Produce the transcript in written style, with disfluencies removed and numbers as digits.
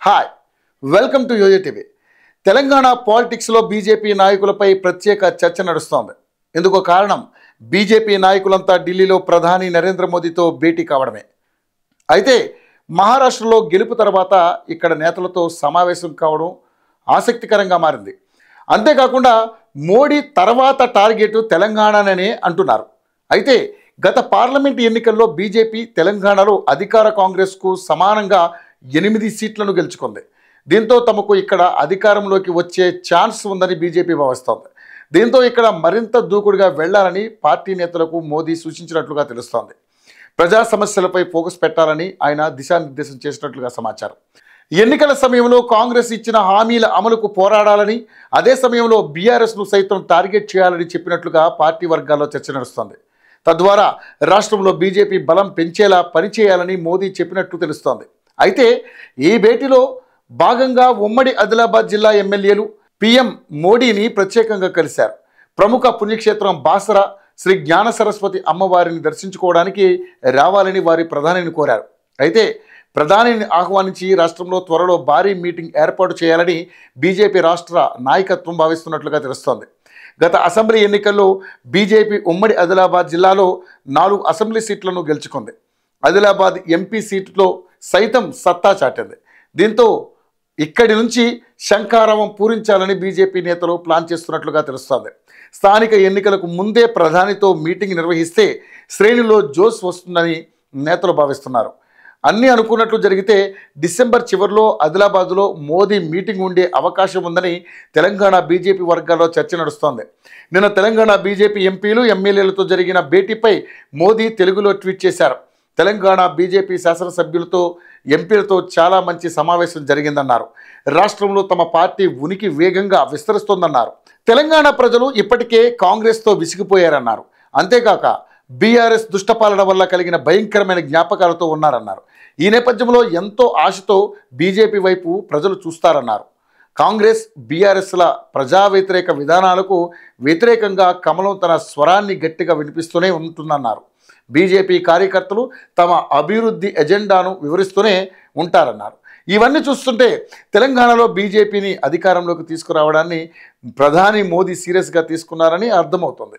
Hi, welcome to YoYo TV. Telangana పాలిటిక్స్లో BJP నాయకులపై ప్రత్యేక చర్చ నడుస్తోంది. ఇందుకు కారణం బీజేపీ నాయకులంతా ఢిల్లీలో ప్రధాని నరేంద్ర మోదీతో భేటీ కావడమే. అయితే మహారాష్ట్రలో గెలుపు తర్వాత ఇక్కడ నేతలతో సమావేశం కావడం ఆసక్తికరంగా మారింది. అంతేకాకుండా మోడీ తర్వాత టార్గెట్ తెలంగాణనే అంటున్నారు. అయితే గత పార్లమెంట్ ఎన్నికల్లో బీజేపీ తెలంగాణలో అధికార కాంగ్రెస్కు సమానంగా 8 సీట్లను గెలుచుకుంది. దీంతో తమకు ఇక్కడ అధికారంలోకి వచ్చే ఛాన్స్ ఉందని బీజేపీ భావిస్తోంది. దీంతో ఇక్కడ మరింత దూకుడుగా వెళ్లాలని పార్టీ నేతలకు మోదీ సూచించినట్లుగా తెలుస్తోంది. ప్రజా సమస్యలపై ఫోకస్ పెట్టాలని ఆయన దిశానిర్దేశం చేసినట్లుగా సమాచారం. ఎన్నికల సమయంలో కాంగ్రెస్ ఇచ్చిన హామీల అమలుకు పోరాడాలని, అదే సమయంలో బీఆర్ఎస్ను సైతం టార్గెట్ చేయాలని చెప్పినట్లుగా పార్టీ వర్గాల్లో చర్చ నడుస్తోంది. తద్వారా రాష్ట్రంలో బీజేపీ బలం పెంచేలా పనిచేయాలని మోదీ చెప్పినట్లు తెలుస్తోంది. అయితే ఈ భేటీలో భాగంగా ఉమ్మడి ఆదిలాబాద్ జిల్లా ఎమ్మెల్యేలు పీఎం మోడీని ప్రత్యేకంగా కలిశారు. ప్రముఖ పుణ్యక్షేత్రం బాసర శ్రీ జ్ఞాన సరస్వతి అమ్మవారిని దర్శించుకోవడానికి రావాలని వారి ప్రధానిని కోరారు. అయితే ప్రధానిని ఆహ్వానించి రాష్ట్రంలో త్వరలో భారీ మీటింగ్ ఏర్పాటు చేయాలని బీజేపీ రాష్ట్ర నాయకత్వం భావిస్తున్నట్లుగా తెలుస్తోంది. గత అసెంబ్లీ ఎన్నికల్లో బీజేపీ ఉమ్మడి ఆదిలాబాద్ జిల్లాలో 4 అసెంబ్లీ సీట్లను గెలుచుకుంది. ఆదిలాబాద్ ఎంపీ సీటులో సైతం సత్తా చాటింది. దీంతో ఇక్కడి నుంచి శంఖారావం పూరించాలని బీజేపీ నేతలు ప్లాన్ చేస్తున్నట్లుగా తెలుస్తోంది. స్థానిక ఎన్నికలకు ముందే ప్రధానితో మీటింగ్ నిర్వహిస్తే శ్రేణిలో జోష్ వస్తుందని నేతలు భావిస్తున్నారు. అన్నీ అనుకున్నట్లు జరిగితే డిసెంబర్ చివరిలో ఆదిలాబాద్లో మోదీ మీటింగ్ ఉండే అవకాశం ఉందని తెలంగాణ బీజేపీ వర్గాల్లో చర్చ నడుస్తోంది. నిన్న తెలంగాణ బీజేపీ ఎంపీలు ఎమ్మెల్యేలతో జరిగిన భేటీపై మోదీ తెలుగులో ట్వీట్ చేశారు. తెలంగాణ బీజేపీ శాసనసభ్యులతో ఎంపీలతో చాలా మంచి సమావేశం జరిగిందన్నారు. రాష్ట్రంలో తమ పార్టీ ఉనికి వేగంగా విస్తరిస్తోందన్నారు. తెలంగాణ ప్రజలు ఇప్పటికే కాంగ్రెస్తో విసిగిపోయారన్నారు. అంతేకాక బీఆర్ఎస్ దుష్టపాలన వల్ల కలిగిన భయంకరమైన జ్ఞాపకాలతో ఉన్నారన్నారు. ఈ నేపథ్యంలో ఎంతో ఆశతో బీజేపీ వైపు ప్రజలు చూస్తారన్నారు. కాంగ్రెస్ బీఆర్ఎస్ల ప్రజా వ్యతిరేక విధానాలకు వ్యతిరేకంగా కమలం తన స్వరాన్ని గట్టిగా వినిపిస్తూనే ఉంటుందన్నారు. బీజేపీ కార్యకర్తలు తమ అభివృద్ధి ఎజెండాను వివరిస్తూనే ఉంటారన్నారు. ఇవన్నీ చూస్తుంటే తెలంగాణలో బీజేపీని అధికారంలోకి తీసుకురావడాన్ని ప్రధాని మోదీ సీరియస్గా తీసుకున్నారని అర్థమవుతుంది.